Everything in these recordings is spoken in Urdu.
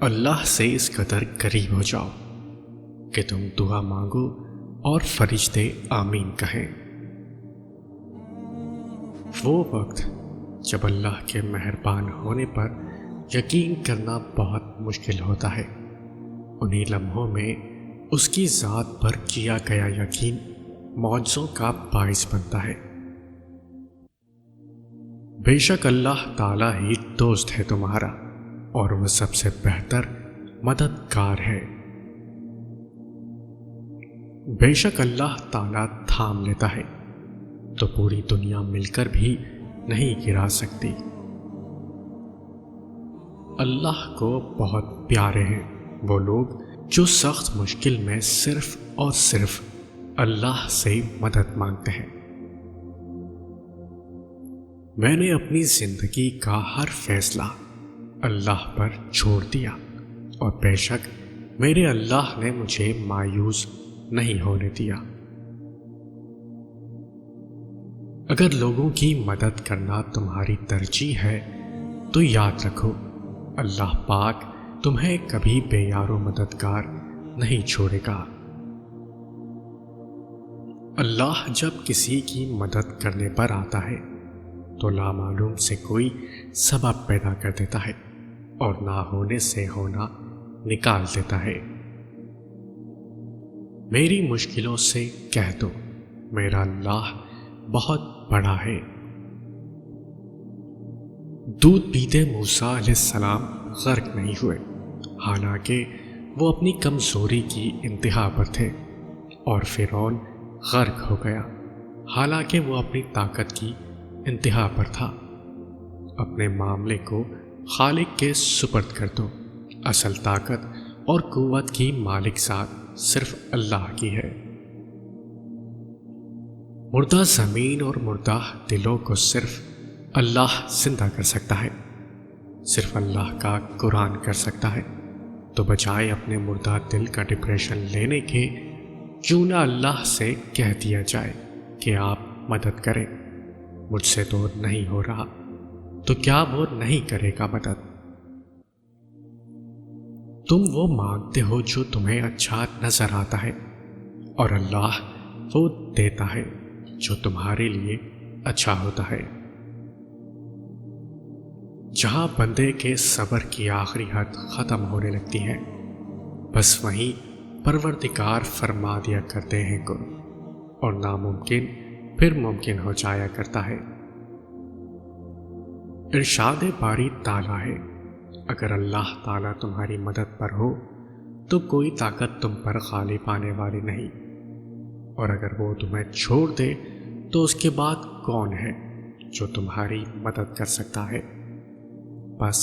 اللہ سے اس قدر قریب ہو جاؤ کہ تم دعا مانگو اور فرشتے آمین کہیں۔ وہ وقت جب اللہ کے مہربان ہونے پر یقین کرنا بہت مشکل ہوتا ہے، انہی لمحوں میں اس کی ذات پر کیا گیا یقین معجزوں کا باعث بنتا ہے۔ بے شک اللہ تعالیٰ ہی دوست ہے تمہارا اور وہ سب سے بہتر مددگار ہے۔ بے شک اللہ تعالیٰ تھام لیتا ہے تو پوری دنیا مل کر بھی نہیں گرا سکتی۔ اللہ کو بہت پیارے ہیں وہ لوگ جو سخت مشکل میں صرف اور صرف اللہ سے مدد مانگتے ہیں۔ میں نے اپنی زندگی کا ہر فیصلہ اللہ پر چھوڑ دیا اور بے شک میرے اللہ نے مجھے مایوس نہیں ہونے دیا۔ اگر لوگوں کی مدد کرنا تمہاری ترجیح ہے تو یاد رکھو اللہ پاک تمہیں کبھی بے یار و مددگار نہیں چھوڑے گا۔ اللہ جب کسی کی مدد کرنے پر آتا ہے تو لامعلوم سے کوئی سبب پیدا کر دیتا ہے اور نہ ہونے سے ہونا نکال دیتا ہے۔ میری مشکلوں سے کہہ دو میرا اللہ بہت بڑا ہے۔ دودھ پیتے موسیٰ علیہ السلام غرق نہیں ہوئے، حالانکہ وہ اپنی کمزوری کی انتہا پر تھے، اور فرعون غرق ہو گیا حالانکہ وہ اپنی طاقت کی انتہا پر تھا۔ اپنے معاملے کو خالق کے سپرد کر دو، اصل طاقت اور قوت کی مالک ذات صرف اللہ کی ہے۔ مردہ زمین اور مردہ دلوں کو صرف اللہ زندہ کر سکتا ہے، صرف اللہ کا قرآن کر سکتا ہے۔ تو بجائے اپنے مردہ دل کا ڈپریشن لینے کے کیوں نہ اللہ سے کہہ دیا جائے کہ آپ مدد کریں، مجھ سے تو نہیں ہو رہا، تو کیا وہ نہیں کرے گا مدد؟ تم وہ مانگتے ہو جو تمہیں اچھا نظر آتا ہے، اور اللہ وہ دیتا ہے جو تمہارے لیے اچھا ہوتا ہے۔ جہاں بندے کے صبر کی آخری حد ختم ہونے لگتی ہے، بس وہیں پروردگار فرما دیا کرتے ہیں کن، اور ناممکن پھر ممکن ہو جایا کرتا ہے۔ ارشاد باری تعالیٰ ہے، اگر اللہ تعالیٰ تمہاری مدد پر ہو تو کوئی طاقت تم پر غالب آنے والی نہیں، اور اگر وہ تمہیں چھوڑ دے تو اس کے بعد کون ہے جو تمہاری مدد کر سکتا ہے؟ بس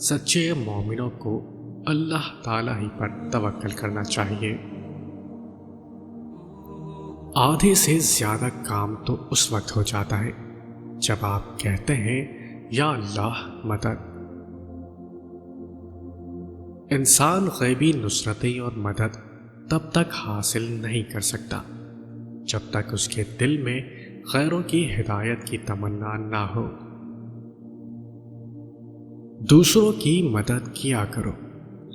سچے مومنوں کو اللہ تعالیٰ ہی پر توکل کرنا چاہیے۔ آدھے سے زیادہ کام تو اس وقت ہو جاتا ہے جب آپ کہتے ہیں یا اللہ مدد۔ انسان غیبی نصرتیں اور مدد تب تک حاصل نہیں کر سکتا جب تک اس کے دل میں غیروں کی ہدایت کی تمنا نہ ہو۔ دوسروں کی مدد کیا کرو،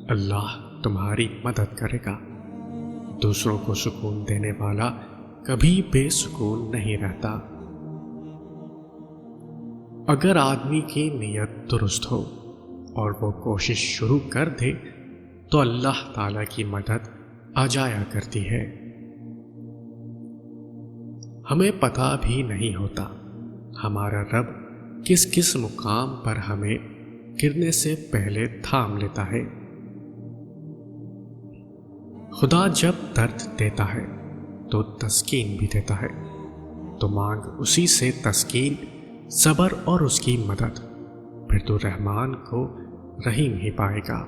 اللہ تمہاری مدد کرے گا۔ دوسروں کو سکون دینے والا کبھی بے سکون نہیں رہتا۔ اگر آدمی کی نیت درست ہو اور وہ کوشش شروع کر دے تو اللہ تعالیٰ کی مدد آ جایا کرتی ہے۔ ہمیں پتہ بھی نہیں ہوتا ہمارا رب کس کس مقام پر ہمیں گرنے سے پہلے تھام لیتا ہے۔ خدا جب درد دیتا ہے تو تسکین بھی دیتا ہے، تو مانگ اسی سے تسکین، صبر اور اس کی مدد، پھر تو رحمان کو رحیم ہی پائے گا۔